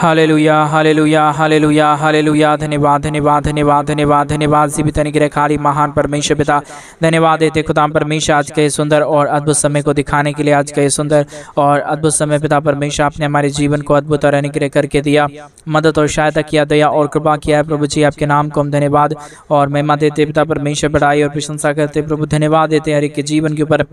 Hallelujah hallelujah hallelujah hallelujah. धन्यवाद धन्यवाद धन्यवाद धन्यवाद धन्यवाद जीवित निग्रहकारी महान परमेश्वर पिता, धन्यवाद देते खुदा परमेश्वर आज के सुंदर और अद्भुत समय को दिखाने के लिए। आज के सुंदर और अद्भुत समय पिता परमेश्वर आपने हमारे जीवन को अद्भुत और अनुग्रह करके दिया, मदद और सहायता किया, दया और कृपा किया है प्रभु जी। आपके नाम को हम धन्यवाद और महिमा देते पिता परमेश्वर, बढ़ाई और प्रशंसा करते प्रभु। धन्यवाद देते हर एक के जीवन के ऊपर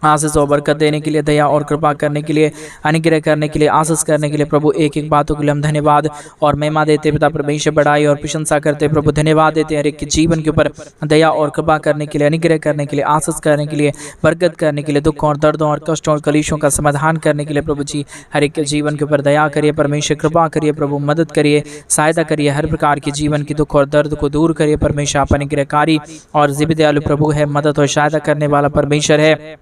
आशीष और बरकत देने के लिए, दया और कृपा करने के लिए, अनुग्रह करने के लिए, आशीष करने के लिए प्रभु। एक एक बातों के लिए हम धन्यवाद और महिमा देते पिता परमेश्वर, बढ़ाई और प्रशंसा करते प्रभु। धन्यवाद देते हर एक के जीवन के ऊपर दया और कृपा करने के लिए, अनुग्रह करने के लिए, आशीष करने के लिए, बरकत करने के लिए, दुखों और दर्दों और कष्टों और कलेशों का समाधान करने के लिए प्रभु जी। हर एक के जीवन के ऊपर दया करिए परमेश्वर, कृपा करिए प्रभु, मदद करिए, सहायता करिए, हर प्रकार के जीवन की दुख और दर्द को दूर करिए परमेश्वर। आप अनुग्रहकारी और जीवित दयालु प्रभु है, मदद और सहायता करने वाला परमेश्वर है,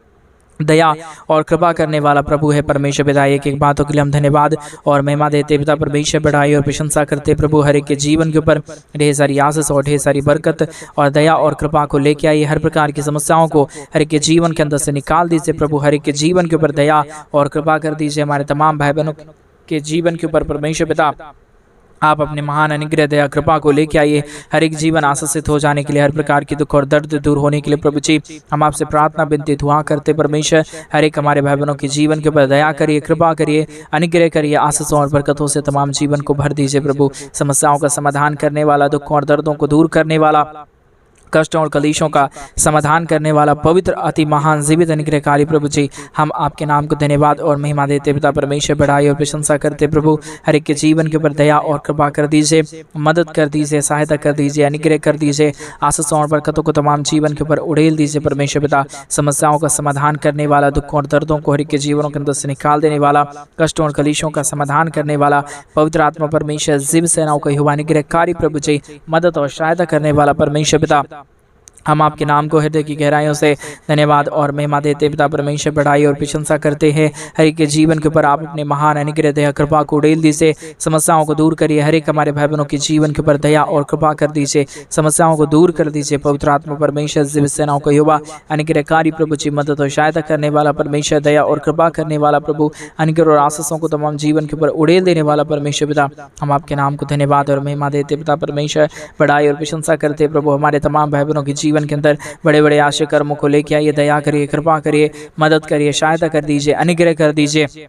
दया और कृपा करने वाला प्रभु है परमेश्वर पिता। एक एक बातों के लिए हम धन्यवाद और महिमा देते पिता परमेश्वर, बढ़ाई और प्रशंसा करते प्रभु। हर एक के जीवन के ऊपर ढेर सारी आशीष और ढेर सारी बरकत और दया और कृपा को लेके आइए। हर प्रकार की समस्याओं को हर एक के जीवन के अंदर से निकाल दीजिए प्रभु। हर एक के जीवन के ऊपर दया और कृपा कर दीजिए। हमारे तमाम भाई बहनों के जीवन के ऊपर परमेश्वर पिता आप अपने महान अनुग्रह दया कृपा को लेके आइए। हर एक जीवन आशीषित हो जाने के लिए, हर प्रकार की दुख और दर्द दूर होने के लिए प्रभु जी हम आपसे प्रार्थना विनती दुआ करते परमेश्वर। हर एक हमारे भाई बहनों के जीवन के ऊपर दया करिए, कृपा करिए, अनुग्रह करिए, आशीषों और बरकतों से तमाम जीवन को भर दीजिए प्रभु। समस्याओं का समाधान करने वाला, दुखों और दर्दों को दूर करने वाला, कष्टों और कलेशों का समाधान करने वाला, पवित्र अति महान जीवित अनुग्रहकारी प्रभु जी हम आपके नाम को धन्यवाद और महिमा देते पिता परमेश्वर, बढ़ाई और प्रशंसा करते प्रभु। हर एक के जीवन के ऊपर दया और कृपा कर दीजिए, मदद कर दीजिए, सहायता कर दीजिए, अनुग्रह कर दीजिए, आशीषों और बरकतों को तमाम जीवन के ऊपर उड़ेल दीजिए परमेश्वर पिता। समस्याओं का समाधान करने वाला, दुखों और दर्दों को हर एक के जीवनों के अंदर से निकाल देने वाला, कष्टों और कलेशों का समाधान करने वाला, पवित्र आत्मा परमेश्वर, जीव सेनाओं का युवा अनुग्रहकारी प्रभु जी, मदद और सहायता करने वाला परमेश्वर पिता। हम आपके नाम को हृदय की गहराइयों से धन्यवाद और महिमा देते पिता परमेश्वर, बढ़ाई और प्रशंसा करते हैं। हर एक के जीवन के ऊपर आप अपने महान अनुग्रह दया कृपा को उड़ेल दीजिए, समस्याओं को दूर करिए। हर एक हमारे भाई बहनों के जीवन के ऊपर दया और कृपा कर दीजिए, समस्याओं को दूर कर दीजिए। पवित्र आत्मा परमेश्वर, जीव सेनाओं का युवा अनुग्रहकारी प्रभु जी, मदद और सहायता करने वाला परमेश्वर, दया और कृपा करने वाला प्रभु, अनुग्रह और आशीषों को तमाम जीवन के ऊपर उड़ेल देने वाला परमेश्वर पिता। हम आपके नाम को धन्यवाद और महिमा देते पिता परमेश्वर, बढ़ाई और प्रशंसा करते प्रभु। हमारे तमाम भाई बहनों के जीवन के अंदर बड़े बड़े आशय कर्मों को लेके आइए, दया करिए, कृपा करिए, मदद करिए, सहायता कर दीजिए, अनुग्रह कर दीजिए,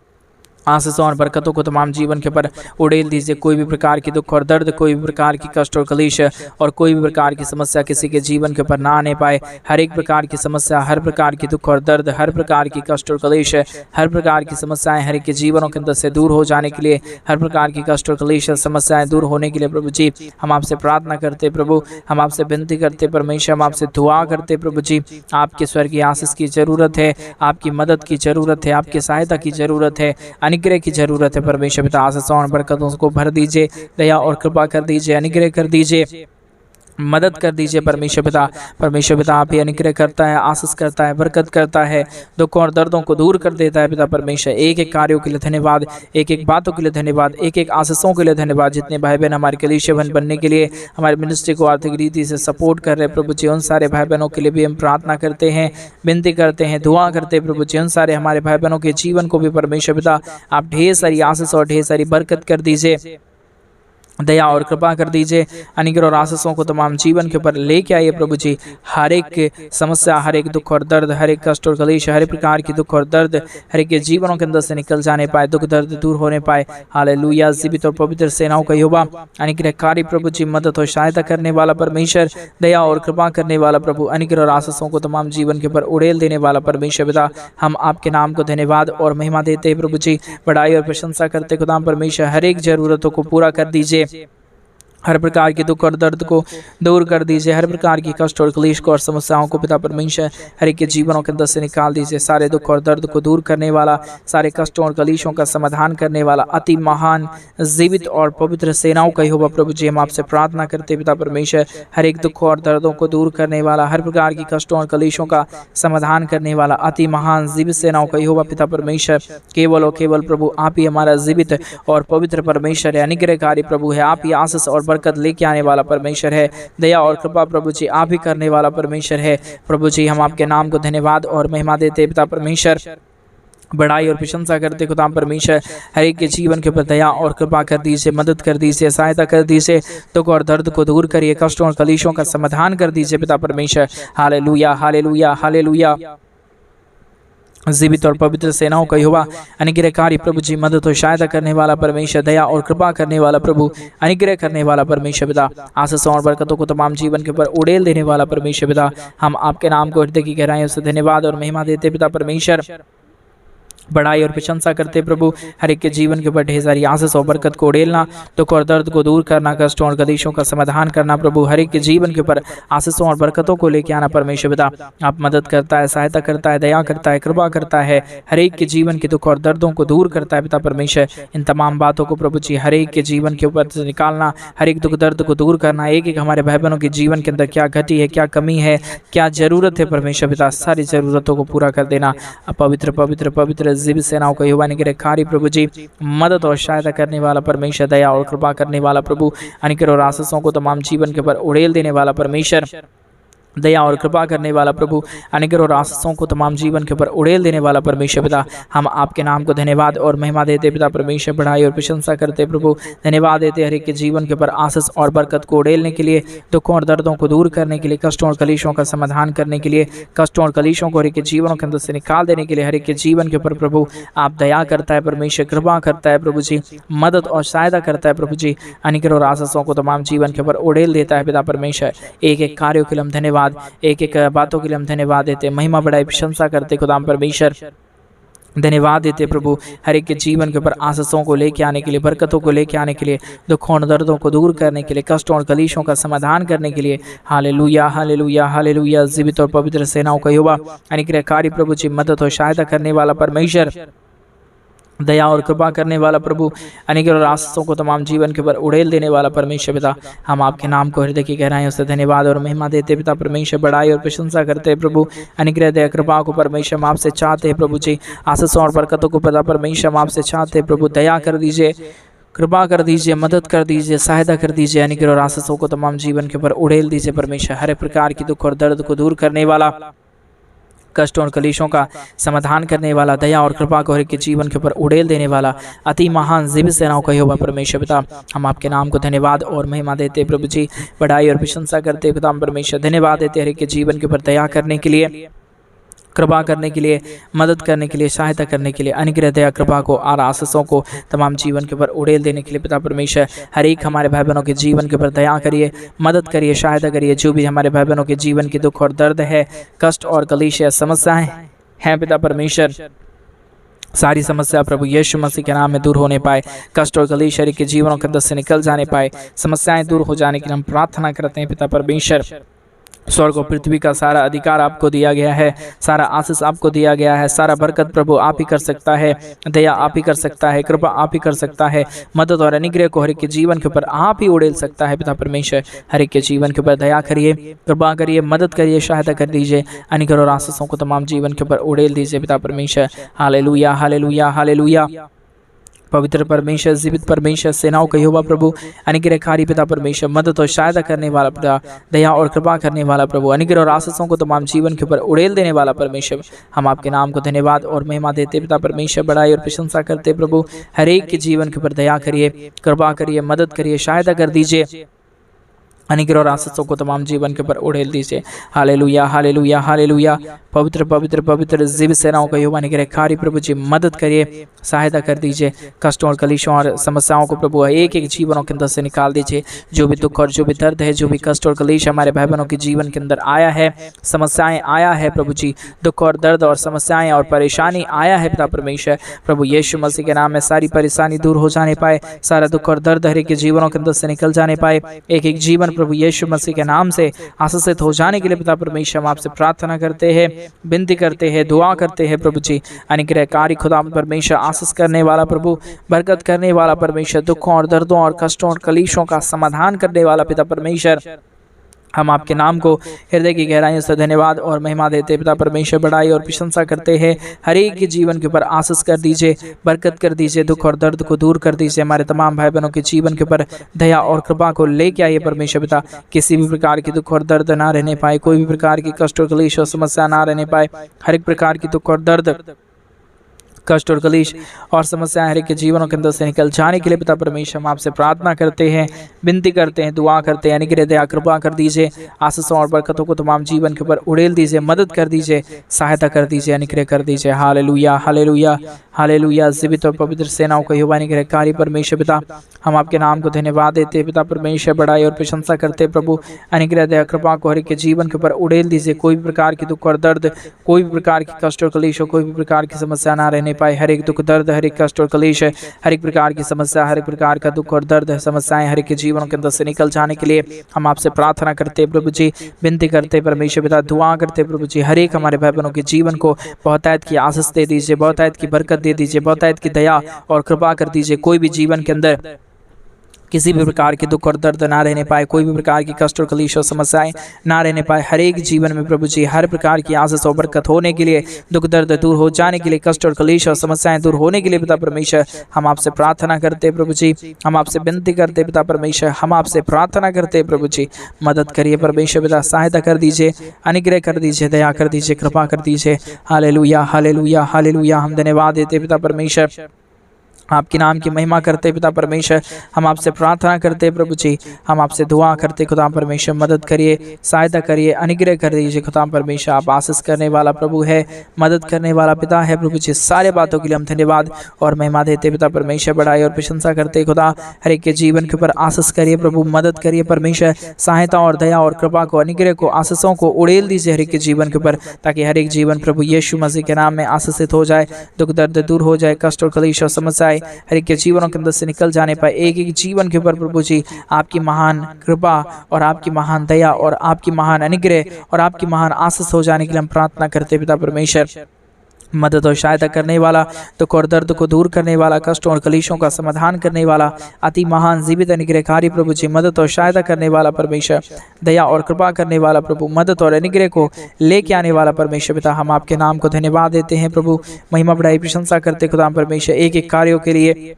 आशीषों और बरकतों को तमाम जीवन के ऊपर उड़ेल दीजिए। कोई भी प्रकार की दुख और दर्द, कोई भी प्रकार की कष्ट और कलेश और कोई भी प्रकार की समस्या किसी के जीवन के ऊपर ना आने पाए। हर एक प्रकार की समस्या, हर प्रकार की दुख और दर्द, हर प्रकार की कष्ट और कलेश, हर प्रकार की समस्याएं हर एक के जीवनों के अंदर से दूर हो जाने के लिए, हर प्रकार की कष्ट और कलेश समस्याएं दूर होने के लिए प्रभु जी हम आपसे प्रार्थना करते प्रभु। हम आपसे विनती करते परमेश्वर, हम आपसे दुआ करते प्रभु जी। आपके स्वर्गीय आशीष की जरूरत है, आपकी मदद की जरूरत है, आपकी सहायता की जरूरत है, अनुग्रह की जरूरत है परमेश्वर पिता। आशीषों और बरकतों को भर दीजिए, दया और कृपा कर दीजिए, अनुग्रह कर दीजिए, मदद कर दीजिए परमेश्वर पिता। परमेश्वर पिता आप ही अनुग्रह करता है, आशीष करता है, बरकत करता है, दुखों और दर्दों को दूर कर देता है पिता परमेश्वर। एक एक कार्यों के लिए धन्यवाद, एक एक बातों के लिए धन्यवाद, एक एक आशीषों के लिए धन्यवाद। जितने भाई बहन हमारे कलीसिया बनने के लिए हमारे मिनिस्ट्री को आर्थिक रीति से सपोर्ट कर रहे हैं प्रभु जी, उन सारे भाई बहनों के लिए भी हम प्रार्थना करते हैं, विनती करते हैं, दुआ करते हैं प्रभु जी। उन सारे हमारे भाई बहनों के जीवन को भी परमेश्वर पिता आप ढेर सारी आशीष और ढेर सारी बरकत कर दीजिए, दया और कृपा कर दीजिए, अनुग्रह और आशीषों को तमाम जीवन के ऊपर लेके आइए प्रभु जी। हर एक समस्या, हर एक दुख और दर्द, हर एक कष्ट और कलेश, हर एक प्रकार की दुख और दर्द हर एक के जीवनों के अंदर से निकल जाने पाए, दुख दर्द दूर होने पाए। हालेलुया। जीवित और पवित्र सेनाओं का युवा अनुग्रहकारी प्रभु जी, मदद और सहायता करने वाला परमेश्वर, दया और कृपा करने वाला प्रभु, अनुग्रह और आशीषों को तमाम जीवन के ऊपर उड़ेल देने वाला परमेश्वर पिता। हम आपके नाम को धन्यवाद और महिमा देते हैं प्रभु जी, बढ़ाई और प्रशंसा करते खुदा परमेश्वर। हर एक जरूरतों को पूरा कर दीजिए, हर प्रकार के दुख और दर्द को दूर कर दीजिए, हर प्रकार की कष्ट और क्लेश को और समस्याओं को पिता परमेश्वर हर एक के जीवनों के अंदर से निकाल दीजिए। सारे दुख और दर्द को दूर करने वाला, सारे कष्टों और कलेशों का समाधान करने वाला, अति महान जीवित और पवित्र सेनाओं का यहोवा प्रभु जी हम आपसे प्रार्थना करते पिता परमेश्वर। हर एक दुख और दर्दों को दूर करने वाला, हर प्रकार की कष्टों और कलेशों का समाधान करने वाला, अति महान जीवित सेनाओं का यहोवा पिता परमेश्वर। केवल और केवल प्रभु आप ही हमारा जीवित और पवित्र परमेश्वर है, अनुग्रहकारी प्रभु है। आप ही आशीष और बरकत लेके आने वाला परमेश्वर है, दया और कृपा प्रभु जी आप ही करने वाला परमेश्वर है। प्रभु जी हम आपके नाम को धन्यवाद और महिमा देते पिता परमेश्वर। बड़ाई और प्रशंसा करते खुदा परमेश्वर हर एक के जीवन के ऊपर दया और कृपा कर दीजिए, मदद कर दीजिए, सहायता कर दीजिए, दुख और दर्द को दूर करिए, कष्टों और कलेशों का समाधान कर दीजिए पिता परमेश्वर। Hallelujah hallelujah hallelujah. जीवित और पवित्र सेनाओं का यहोवा अनुग्रहकारी प्रभु जी, मदद और सहायता करने वाला परमेश्वर, दया और कृपा करने वाला प्रभु, अनुग्रह करने वाला परमेश्वर पिता, आशीषों और बरकतों को तमाम जीवन के ऊपर उड़ेल देने वाला परमेश्वर पिता, हम आपके नाम को हृदय की गहराइयों से धन्यवाद और महिमा देते पिता परमेश्वर। बड़ाई और प्रशंसा करते प्रभु, हर एक के जीवन के ऊपर ढेर सारी आशीष और बरकत को उड़ेलना, दुख और दर्द को दूर करना, कष्टों और कलेशों का समाधान करना प्रभु, हर एक के जीवन के ऊपर आशीषों और बरकतों को लेके आना परमेश्वर पिता। आप मदद करता है, सहायता करता है, दया करता है, कृपा करता है, हर एक के जीवन के दुख और दर्दों को दूर करता है पिता परमेश्वर। इन तमाम बातों को प्रभु जी हर एक के जीवन के ऊपर से निकालना, हर एक दुख दर्द को दूर करना, एक एक हमारे भाई बहनों के जीवन के अंदर क्या घटी है, क्या कमी है, क्या जरूरत है परमेश्वर पिता, सारी जरूरतों को पूरा कर देना। पवित्र पवित्र पवित्र जीवित सेनाओं को अनुग्रहकारी प्रभु जी, मदद और सहायता करने वाला परमेश्वर, दया और कृपा करने वाला प्रभु, अनुग्रह और आशीषों को तमाम जीवन के ऊपर उड़ेल देने वाला परमेश्वर, दया और कृपा करने वाला प्रभु, अनुग्रह और आशीषों को तमाम जीवन के ऊपर उड़ेल देने वाला परमेश्वर पिता, हम आपके नाम को धन्यवाद और महिमा देते पिता परमेश्वर। बढ़ाई और प्रशंसा करते प्रभु, धन्यवाद देते हर एक के जीवन के ऊपर आशीष और बरकत को उड़ेलने के लिए, दुखों और दर्दों को दूर करने के लिए, कष्टों और कलेशों का समाधान करने के लिए, कष्टों और कलेशों को हर एक के जीवनों के अंदर से निकाल देने के लिए, हर एक के जीवन के ऊपर प्रभु आप दया करता है परमेश्वर, कृपा करता है प्रभु जी, मदद और सहायता करता है प्रभु जी, अनुग्रह और आशीषों को तमाम जीवन के ऊपर उड़ेल देता है पिता परमेश्वर। एक एक कार्यों के लिए हम धन्यवाद, एक एक बातों के लिए हम धन्यवाद देते, महिमा बढ़ाई प्रशंसा करते खुदाम परमेश्वर, धन्यवाद देते प्रभु, हर एक के जीवन के ऊपर आशीषों को लेके आने के लिए, बरकतों को लेके आने के लिए, दुखों और दर्दों को दूर करने के लिए, कष्टों और कलेशों का समाधान करने के लिए। Hallelujah hallelujah hallelujah. जीवित और पवित्र सेनाओं का यहोवा अनुग्रहकारी प्रभु जी, मदद और सहायता करने वाला परमेश्वर, दया और कृपा करने वाला प्रभु, अनुग्रह और आशीषों को तमाम जीवन के ऊपर उड़ेल देने वाला परमेश्वर पिता, हम आपके नाम को हृदय की गहराइयों से धन्यवाद और महिमा देते पिता परमेश्वर। बढ़ाई और प्रशंसा करते हैं प्रभु, अनुग्रह दया कृपा को परमेश्वर हम आपसे चाहते हैं प्रभु जी, आशीषों और बरकतों को पिता परमेश्वर हम आपसे चाहते हैं प्रभु, दया कर दीजिए, कृपा कर दीजिए, मदद कर दीजिए, सहायता कर दीजिए, अनुग्रह और आशीषों को तमाम जीवन के ऊपर उड़ेल दीजिए परमेश्वर। हर प्रकार की दुख और दर्द को दूर करने वाला, कष्टों और कलेशों का समाधान करने वाला, दया और कृपा को हर एक के जीवन के ऊपर उड़ेल देने वाला, अति महान जीवित सेनाओं का यहोवा परमेश्वर पिता, हम आपके नाम को धन्यवाद और महिमा देते प्रभु जी, बढ़ाई और प्रशंसा करते पिता परमेश्वर। धन्यवाद देते हर एक के जीवन के ऊपर दया करने के लिए, कृपा करने के लिए, मदद करने के लिए, सहायता करने के लिए, अनुग्रह दया कृपा को और आशीषों को तमाम जीवन के ऊपर उड़ेल देने के लिए पिता परमेश्वर। हर एक हमारे भाई बहनों के जीवन के ऊपर दया करिए, मदद करिए, सहायता करिए, जो भी हमारे भाई बहनों के जीवन के दुख और दर्द है, कष्ट और कलेश है, समस्याएं हैं पिता परमेश्वर, सारी समस्या प्रभु यीशु मसीह के नाम में दूर होने पाए, कष्ट और कलेश शरीर के जीवनों के अंदर से निकल जाने पाए, समस्याएं दूर हो जाने के लिए हम प्रार्थना करते हैं पिता परमेश्वर। स्वर्ग और पृथ्वी का सारा अधिकार आपको दिया गया है, सारा आशीष आपको दिया गया है, सारा बरकत प्रभु आप ही कर सकता है, दया आप ही कर सकता है, कृपा आप ही कर सकता है, मदद और अनुग्रह को हर एक के जीवन के ऊपर आप ही उड़ेल सकता है पिता परमेश्वर। हर एक के जीवन के ऊपर दया करिए, कृपा करिए, मदद करिए, सहायता कर दीजिए, अनुग्रह और आशीषों को तमाम जीवन के ऊपर उड़ेल दीजिए पिता परमेश्वर। Hallelujah hallelujah hallelujah. पवित्र परमेश्वर, जीवित परमेश्वर, सेनाओं का यहोवा प्रभु, अनुग्रहकारी पिता परमेश्वर, मदद और सहायता करने वाला पिता, दया और कृपा करने वाला प्रभु, अनुग्रह और आशीषों को तमाम जीवन के ऊपर उड़ेल देने वाला परमेश्वर, हम आपके नाम को धन्यवाद और महिमा देते पिता परमेश्वर। बढ़ाई और प्रशंसा करते प्रभु, हर एक के जीवन के ऊपर दया करिए, कृपा करिए, मदद करिए, सहायता कर दीजिए, अनुग्रह और आशीषों को तमाम जीवन के ऊपर उड़ेल दीजिए। Hallelujah hallelujah hallelujah. पवित्र पवित्र पवित्र जीवित सेनाओं का यहोवा अनुग्रहकारी प्रभु जी, मदद करिए, सहायता कर दीजिए, कष्टों और कलेशों और समस्याओं को प्रभु एक एक जीवनों के अंदर से निकाल दीजिए। जो भी दुख और जो भी दर्द है, जो भी कष्ट और कलेश हमारे भाई बहनों के जीवन के अंदर आया है, समस्याएं आया है प्रभु जी, दुख और दर्द और समस्याएं और परेशानी आया है पिता परमेश्वर, प्रभु यीशु मसीह के नाम में सारी परेशानी दूर हो जाने पाए, सारा दुख और दर्द हर एक के जीवनों के अंदर से निकल जाने पाए, एक एक जीवन प्रभु यीशु मसीह के नाम से आशीषित हो जाने के लिए पिता परमेश्वर हम आपसे प्रार्थना करते हैं, विनती करते हैं, दुआ करते हैं प्रभु जी। अनुग्रहकारी खुदा परमेश्वर, आशीष करने वाला प्रभु, बरकत करने वाला परमेश्वर, दुखों और दर्दों और कष्टों और कलेशों का समाधान करने वाला पिता परमेश्वर, हम आपके नाम को हृदय की गहराइयों से धन्यवाद और महिमा देते पिता परमेश्वर। बढ़ाई और प्रशंसा करते हैं, हर एक के जीवन के ऊपर आशीष कर दीजिए, बरकत कर दीजिए, दुख और दर्द को दूर कर दीजिए, हमारे तमाम भाई बहनों के जीवन के ऊपर दया और कृपा को लेके आइए परमेश्वर पिता। किसी भी प्रकार की दुख और दर्द ना रहने पाए, कोई भी प्रकार की कष्ट और क्लेश और समस्या ना रहने पाए, हर एक प्रकार की दुख और दर्द, कष्ट और कलेश और समस्याएं हर एक के जीवनों के अंदर से निकल जाने के लिए पिता परमेश्वर हम आपसे प्रार्थना करते हैं, विनती करते हैं, दुआ करते हैं। अनुग्रह दया कृपा कर दीजिए, आशीषों और बरकतों को तमाम जीवन के ऊपर उड़ेल दीजिए, मदद कर दीजिए, सहायता कर दीजिए, अनुग्रह कर दीजिए। Hallelujah hallelujah hallelujah. जीवित और पवित्र सेनाओं का युवा अनुग्रहकारी परमेश्वर पिता, हम आपके नाम को धन्यवाद देते हैं पिता परमेश्वर, बड़ाई और प्रशंसा करते हैं प्रभु। अनुग्रह दया कृपा को हर एक के जीवन के ऊपर उड़ेल दीजिए। कोई भी प्रकार की दुख और दर्द, कोई भी प्रकार की कष्ट और कलेश, कोई भी प्रकार की समस्या ना रहने पाए। हर एक दुख दर्द, हर एक कष्ट और कलेश, हर एक प्रकार की समस्या, हर एक प्रकार का दुख और दर्द समस्याएं हर एक के जीवनों के अंदर से निकल जाने के लिए हम आपसे प्रार्थना करते हैं प्रभु जी, विनती करते हैं परमेश्वर पिता, दुआ करते हैं प्रभु जी। हर एक हमारे भाई बहनों के जीवन को बहुतायत की आशीष दे दीजिए, बहुतायत की बरकत दे दीजिए, बहुतायत की दया और कृपा कर दीजिए। कोई भी जीवन के अंदर किसी भी प्रकार के दुख और दर्द ना रहने पाए, कोई भी प्रकार की कष्ट और कलेश और समस्याएं ना रहने पाए। हर एक जीवन में प्रभु जी हर प्रकार की आशीष और बरकत होने के लिए, दुख दर्द दूर हो जाने के लिए, कष्ट और कलेश और समस्याएं दूर होने के लिए पिता परमेश्वर हम आपसे प्रार्थना करते हैं प्रभु जी, हम आपसे विनती करते हैं पिता परमेश्वर, हम आपसे प्रार्थना करते हैं प्रभु जी। मदद करिए परमेश्वर पिता, सहायता कर दीजिए, अनुग्रह कर दीजिए, दया कर दीजिए, कृपा कर दीजिए। Hallelujah hallelujah hallelujah. हम धन्यवाद देते पिता परमेश्वर, आपके नाम की महिमा करते पिता परमेश्वर, हम आपसे प्रार्थना करते प्रभु जी, हम आपसे दुआ करते खुदा परमेश्वर। मदद करिए, सहायता करिए, अनुग्रह कर दीजिए खुदा परमेश्वर। आप आशीष करने वाला प्रभु है, मदद करने वाला पिता है प्रभु जी। सारे बातों के लिए हम धन्यवाद और महिमा देते पिता परमेश्वर, बड़ाई और प्रशंसा करते खुदा। हर एक के जीवन के ऊपर आशीष करिए प्रभु, मदद करिए परमेश्वर, सहायता और दया और कृपा को, अनुग्रह को, आशीषों को उड़ेल दीजिए हर एक के जीवन के ऊपर, ताकि हर एक जीवन प्रभु यीशु मसीह के नाम में आशीषित हो जाए, दुख दर्द दूर हो जाए, कष्ट और कलेश और समस्याएं हर एक के जीवनों के अंदर से निकल जाने पाए। एक एक जीवन के ऊपर प्रभु जी आपकी महान कृपा और आपकी महान दया और आपकी महान अनुग्रह और आपकी महान आशीष हो जाने के लिए हम प्रार्थना करते पिता परमेश्वर। मदद और सहायता करने वाला, दुख और दर्द को दूर करने वाला, कष्टों और कलेशों का समाधान करने वाला, अति महान जीवित अनुग्रहकारी प्रभु जी, मदद और सहायता करने वाला परमेश्वर, दया और कृपा करने वाला प्रभु, मदद और अनुग्रह को लेके आने वाला परमेश्वर पिता, हम आपके नाम को धन्यवाद देते हैं प्रभु। महिमा बढ़ाई प्रशंसा करते खुदा परमेश्वर, एक एक कार्यों के लिए,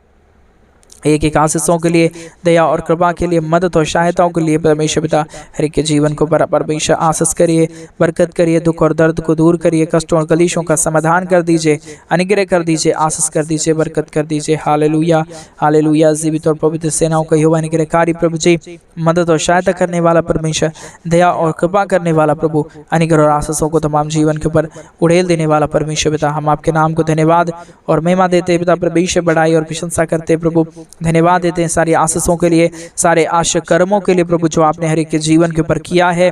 एक एक आशीषों के लिए, दया और कृपा के लिए, मदद और सहायताओं के लिए परमेश्वर पिता हर एक के जीवन को परमेश्वर आशीष करिए, बरकत करिए, दुख और दर्द को दूर करिए, कष्टों और कलेशों का समाधान कर दीजिए, अनुग्रह कर दीजिए, आशीष कर दीजिए, बरकत कर दीजिए। Hallelujah hallelujah. जीवित और पवित्र सेनाओं का यहोवा अनुग्रहकारी प्रभु जी, मदद और सहायता करने वाला परमेश्वर, दया और कृपा करने वाला प्रभु, अनुग्रह और आशीषों को तमाम जीवन के ऊपर उड़ेल देने वाला परमेश्वर पिता, हम आपके नाम को धन्यवाद और महिमा देते पिता परमेश्वर, बड़ाई और प्रशंसा करते प्रभु। धन्यवाद देते हैं सारी आशीषों के लिए, सारे आश्चर्य कर्मों के लिए प्रभु, जो आपने हर एक के जीवन के ऊपर किया है,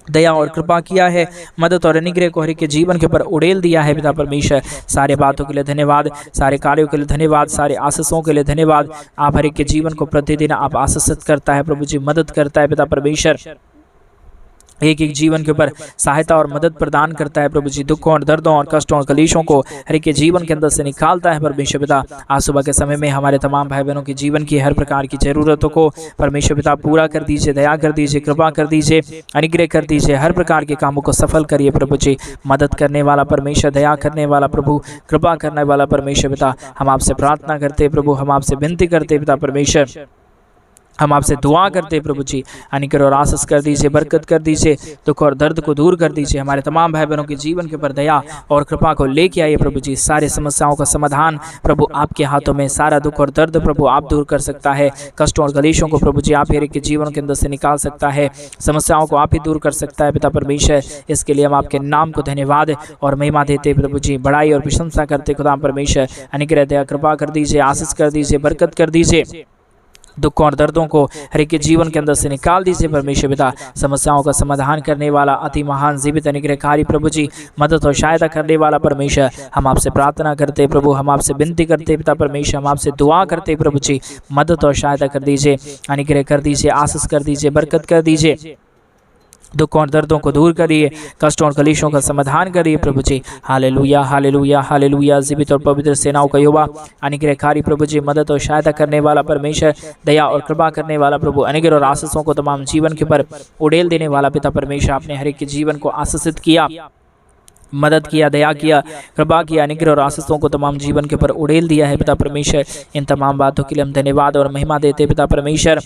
दया और कृपा किया है, मदद और अनुग्रह को हर एक के जीवन के ऊपर उड़ेल दिया है पिता परमेश्वर। सारे बातों के लिए धन्यवाद, सारे कार्यों के लिए धन्यवाद, सारे आशीषों के लिए धन्यवाद। आप हर एक के जीवन को प्रतिदिन आप आशीषित करता है प्रभु जी, मदद करता है पिता परमेश्वर, एक एक जीवन के ऊपर सहायता और मदद प्रदान करता है प्रभु जी, दुखों और दर्दों और कष्टों और कलेशों को हर एक के जीवन के अंदर से निकालता है परमेश्वर पिता। आज सुबह के समय में हमारे तमाम भाई बहनों के जीवन की हर प्रकार की जरूरतों को परमेश्वर पिता पूरा कर दीजिए, दया कर दीजिए, कृपा कर दीजिए, अनुग्रह कर दीजिए, हर प्रकार के कामों को सफल करिए प्रभु जी। मदद करने वाला परमेश्वर, दया करने वाला प्रभु, कृपा करने वाला परमेश्वर पिता, हम आपसे प्रार्थना करते प्रभु, हम आपसे विनती करते पिता परमेश्वर, हम आपसे दुआ करते हैं प्रभु जी, अनुग्रह और आशीष कर दीजिए, बरकत कर दीजिए, दुख और दर्द को दूर कर दीजिए। हमारे तमाम भाई बहनों के जीवन के ऊपर दया और कृपा को लेके आइए प्रभु जी। सारे समस्याओं का समाधान प्रभु आपके हाथों में, सारा दुख और दर्द प्रभु आप दूर कर सकता है, कष्टों और कलेशों को प्रभु जी आप हर एक के जीवन के अंदर से निकाल सकता है, समस्याओं को आप ही दूर कर सकता है पिता परमेश्वर। इसके लिए हम आपके नाम को धन्यवाद और महिमा देते प्रभु जी, बड़ाई और प्रशंसा करते खुदा परमेश्वर। अनुग्रह दया कृपा कर दीजिए, आशीष कर दीजिए, बरकत कर दीजिए, दुखों और दर्दों को हर एक के जीवन के अंदर से निकाल दीजिए परमेश्वर पिता। समस्याओं का समाधान करने वाला अति महान जीवित अनुग्रहकारी प्रभु जी, मदद और सहायता करने वाला परमेश्वर, हम आपसे प्रार्थना करते प्रभु, हम आपसे विनती करते पिता परमेश्वर, हम आपसे दुआ करते प्रभु जी, मदद और सहायता कर दीजिए, अनुग्रह कर दीजिए, आशीष कर दीजिए, बरकत कर दीजिए, दुखों और दर्दों को दूर करिए, कष्टों और कलेशों का समाधान करिए प्रभु जी। Hallelujah hallelujah hallelujah. जीवित और पवित्र सेनाओं का यहोवा अनुग्रहकारी प्रभु जी, मदद और सहायता करने वाला परमेश्वर, दया और कृपा करने वाला प्रभु, अनुग्रह और आशीषों को तमाम जीवन के ऊपर उड़ेल देने वाला पिता परमेश्वर, आपने हर एक के जीवन को आशीषित किया, मदद किया, दया किया, कृपा किया, अनुग्रह और आशीषों को तमाम जीवन के ऊपर उड़ेल दिया है पिता परमेश्वर। इन तमाम बातों के लिए हम धन्यवाद और महिमा देते पिता परमेश्वर।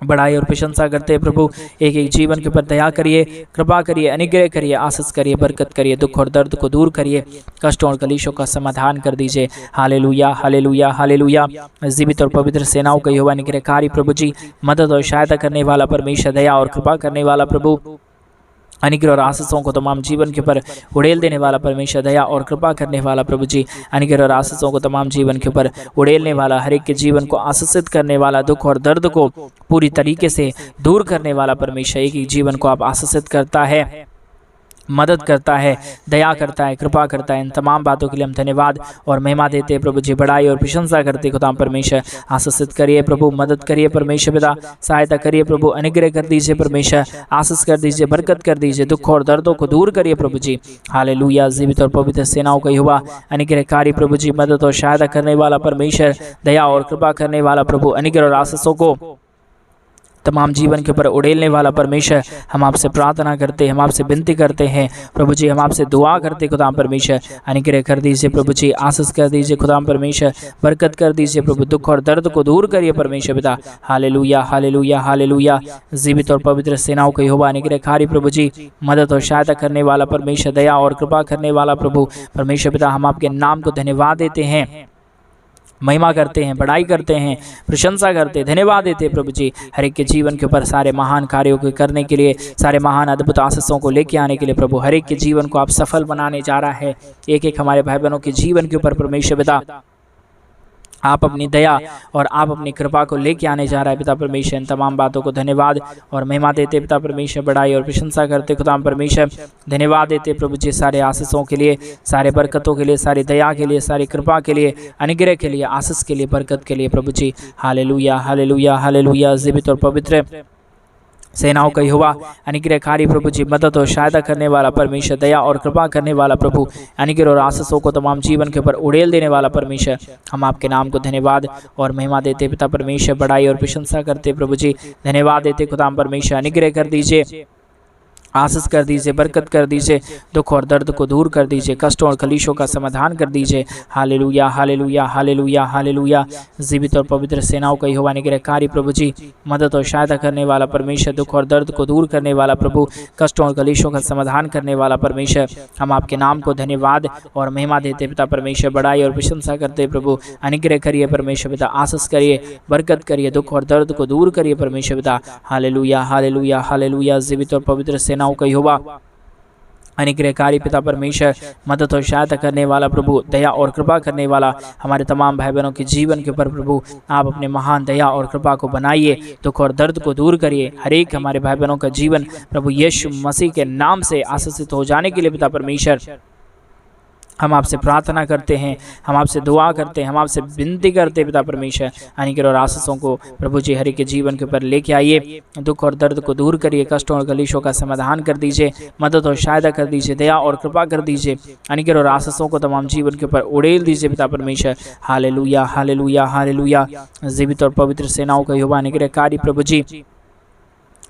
बड़ाई और प्रशंसा करते हैं प्रभु। एक एक जीवन के ऊपर दया करिए, कृपा करिए, अनुग्रह करिए, आशीष करिए, बरकत करिए, दुख और दर्द को दूर करिए, कष्टों और कलेशों का समाधान कर दीजिए। Hallelujah, hallelujah, hallelujah. जीवित और पवित्र सेनाओं का यहोवा अनुग्रहकारी प्रभु जी, मदद और सहायता करने वाला परमेश्वर, दया और कृपा करने वाला प्रभु, अनुग्रह और आशीषों को तमाम जीवन के ऊपर उड़ेल देने वाला परमेश्वर, दया और कृपा करने वाला प्रभु जी, अनुग्रह और आशीषों को तमाम जीवन के ऊपर उड़ेलने वाला, हर एक के जीवन को आशीषित करने वाला, दुख और दर्द को पूरी तरीके से दूर करने वाला परमेश्वर, एक एक जीवन को आप आशीषित करता है, मदद करता है, दया करता है, कृपा करता है। इन तमाम बातों के लिए हम धन्यवाद और महिमा देते हैं प्रभु जी, बड़ाई और प्रशंसा करते खुदा परमेश्वर। आशीषित करिए प्रभु, मदद करिए परमेश्वर पिता, सहायता करिए प्रभु, अनुग्रह कर दीजिए परमेश्वर, आशीष कर दीजिए, बरकत कर दीजिए, दुख और दर्दों को दूर करिए प्रभु जी। हालेलुया। जीवित और पवित्र सेनाओं का यहोवा अनुग्रहकारी प्रभु जी, मदद और सहायता करने वाला परमेश्वर, दया और कृपा करने वाला प्रभु, अनुग्रह और आशीषों को तमाम जीवन के ऊपर उड़ेलने वाला परमेश्वर, हम आपसे प्रार्थना करते हैं, हम आपसे विनती करते हैं प्रभु जी, हम आपसे दुआ करते खुदा परमेश्वर। अनुग्रह कर दीजिए प्रभु जी, आशीष कर दीजिए खुदा परमेश्वर, बरकत कर दीजिए प्रभु, दुख और दर्द को दूर करिए परमेश्वर पिता। Hallelujah, hallelujah, hallelujah. जीवित और पवित्र सेनाओं का यहोवा अनुग्रहकारी प्रभु जी, मदद और सहायता करने वाला परमेश्वर, दया और कृपा करने वाला प्रभु परमेश्वर पिता, हम आपके नाम को धन्यवाद देते हैं, महिमा करते हैं, बड़ाई करते हैं, प्रशंसा करते हैं, धन्यवाद देते हैं प्रभु जी, हर एक के जीवन के ऊपर सारे महान कार्यों को करने के लिए, सारे महान अद्भुत आशीषों को लेके आने के लिए प्रभु, हर एक के जीवन को आप सफल बनाने जा रहा है। एक एक हमारे भाई बहनों के जीवन के ऊपर परमेश्वर पिता, आप अपनी दया और आप अपनी कृपा को लेके आने जा रहा है पिता परमेश्वर। इन तमाम बातों को धन्यवाद और महिमा देते पिता परमेश्वर, बड़ाई और प्रशंसा करते खुदा परमेश्वर, धन्यवाद देते प्रभु जी, सारे आशीषों के लिए, सारे बरकतों के लिए, सारी दया के लिए, सारी कृपा के लिए, अनुग्रह के लिए, आशीष के लिए, बरकत के लिए प्रभु जी। Hallelujah, hallelujah, hallelujah. जीवित और पवित्र सेनाओं का यहोवा अनुग्रहकारी प्रभु जी, मदद और सहायता करने वाला परमेश्वर, दया और कृपा करने वाला प्रभु, अनुग्रह और आशीषों को तमाम जीवन के ऊपर उड़ेल देने वाला परमेश्वर, हम आपके नाम को धन्यवाद और महिमा देते पिता परमेश्वर, बड़ाई और प्रशंसा करते प्रभु जी, धन्यवाद देते खुदा परमेश्वर। अनुग्रह कर दीजिए, आशीष कर दीजिए, बरकत कर दीजिए, दुख और दर्द को दूर कर दीजिए, कष्टों और कलेशों का समाधान कर दीजिए। Hallelujah, hallelujah, hallelujah, hallelujah. जीवित और पवित्र सेनाओं का यहोवा अनुग्रहकारी प्रभु जी, मदद और सहायता करने वाला परमेश्वर, दुख और दर्द को दूर करने वाला प्रभु, कष्टों और कलेशों का समाधान करने वाला परमेश्वर, हम आपके नाम को धन्यवाद और महिमा देते पिता परमेश्वर, बड़ाई और प्रशंसा करते प्रभु। अनुग्रह करिए परमेश्वर पिता, आशीष करिए, बरकत करिए, दुख और दर्द को दूर करिए परमेश्वर पिता। Hallelujah, hallelujah, hallelujah. जीवित और पवित्र सेनाओं का यहोवा अनुग्रहकारी पिता परमेश्वर, मदद और सहायता करने वाला प्रभु, दया और कृपा करने वाला, हमारे तमाम भाई बहनों के जीवन के ऊपर प्रभु आप अपने महान दया और कृपा को बनाइए, दुख और दर्द को दूर करिए, हर एक हमारे भाई बहनों का जीवन प्रभु यीशु मसीह के नाम से आशीषित हो जाने के लिए पिता परमेश्वर हम आपसे प्रार्थना करते हैं, हम आपसे दुआ करते हैं, हम आपसे विनती करते हैं पिता परमेश्वर। अनुग्रह और आशीषों को प्रभु जी हर एक के जीवन के ऊपर लेके आइए, दुख और दर्द को दूर करिए, कष्टों और कलेशों का समाधान कर दीजिए, मदद और सहायता कर दीजिए, दया और कृपा कर दीजिए, अनुग्रह और आशीषों को तमाम जीवन के ऊपर उड़ेल दीजिए पिता परमेश्वर। Hallelujah, hallelujah, hallelujah. जीवित और पवित्र सेनाओं का यहोवा अनुग्रहकारी प्रभु जी,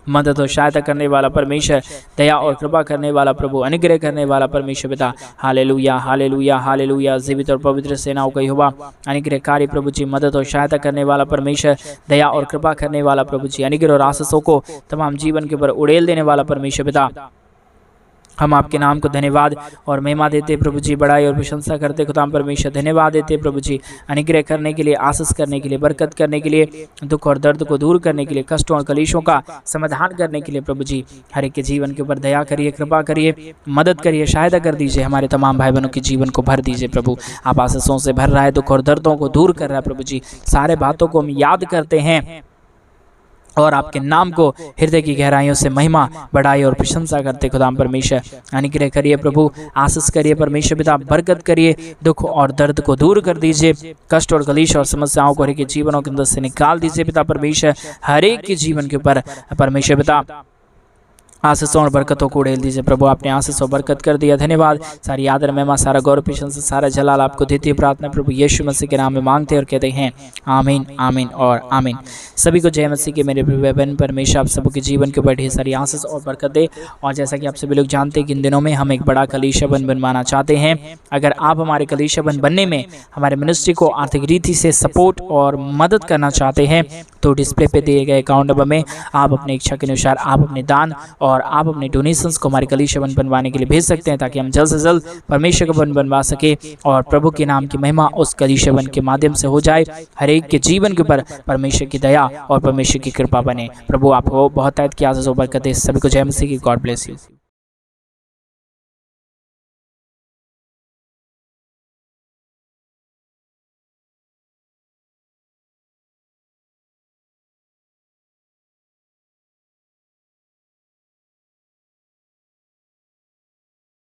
मदद और सहायता करने वाला परमेश्वर, दया और कृपा करने वाला प्रभु, अनुग्रह करने वाला परमेश्वर पिता। Hallelujah, hallelujah, hallelujah. जीवित और पवित्र सेनाओं का यहोवा अनुग्रहकारी प्रभु जी, मदद और सहायता करने वाला परमेश्वर, दया और कृपा करने वाला प्रभु जी, अनुग्रह और आशीषों को तमाम जीवन के ऊपर उड़ेल देने वाला परमेश्वर पिता, हम आपके नाम को धन्यवाद और महिमा देते प्रभु जी, बड़ाई और प्रशंसा करते खुदा परमेश्वर। धन्यवाद देते प्रभु जी, अनुग्रह करने के लिए, आशीष करने के लिए, बरकत करने के लिए, दुख और दर्द को दूर करने के लिए, कष्टों और कलेशों का समाधान करने के लिए प्रभु जी हर एक के जीवन के ऊपर दया करिए, कृपा करिए, मदद करिए, सहायता कर दीजिए, हमारे तमाम भाई बहनों के जीवन को भर दीजिए प्रभु। आप आशीषों से भर रहा है, दुख और दर्दों को दूर कर रहा है प्रभु जी। सारे बातों को हम याद करते हैं और आपके नाम को हृदय की गहराइयों से महिमा, बड़ाई और प्रशंसा करते खुदा परमेश्वर। अनुग्रह करिए प्रभु, आशीष करिए परमेश्वर पिता, बरकत करिए, दुख और दर्द को दूर कर दीजिए, कष्ट और कलेश और समस्याओं को हर एक के जीवनों के अंदर से निकाल दीजिए पिता परमेश्वर। हर एक के जीवन के ऊपर परमेश्वर पिता आशीषों और बरकतों को उड़ेल दीजिए प्रभु। आपने आशीष और बरकत कर दिया, धन्यवाद। सारी आदर महिमा, सारा गौरव, प्रशंसा, सारा जलाल आपको देती है। प्रार्थना प्रभु यीशु मसीह के नाम में मांगते और कहते हैं आमीन, आमीन और आमीन। सभी को जय मसीह के मेरे बहन परमेश्वर आप सबके जीवन के ऊपर ढेर सारी आशीष और बरकत दे। और जैसा कि आप सभी लोग जानते हैं कि इन दिनों में हम एक बड़ा कलीसिया बनवाना चाहते हैं। अगर आप हमारे कलीसिया बनने में हमारे मिनिस्ट्री को आर्थिक रीति से सपोर्ट और मदद करना चाहते हैं तो डिस्प्ले पे दिए गए अकाउंट नंबर में आप अपनी इच्छा के अनुसार आप अपने दान और आप अपने डोनेशंस को हमारे कलीसिया बनवाने के लिए भेज सकते हैं, ताकि हम जल्द से जल्द परमेश्वर का बनवा सके और प्रभु के नाम की महिमा उस कलीसिया के माध्यम से हो जाए। हर एक के जीवन के ऊपर परमेश्वर की दया और परमेश्वर की कृपा बने। प्रभु आपको बहुत तायत की आशीष और बरकत दे। सभी को जय मसीह की। God bless you.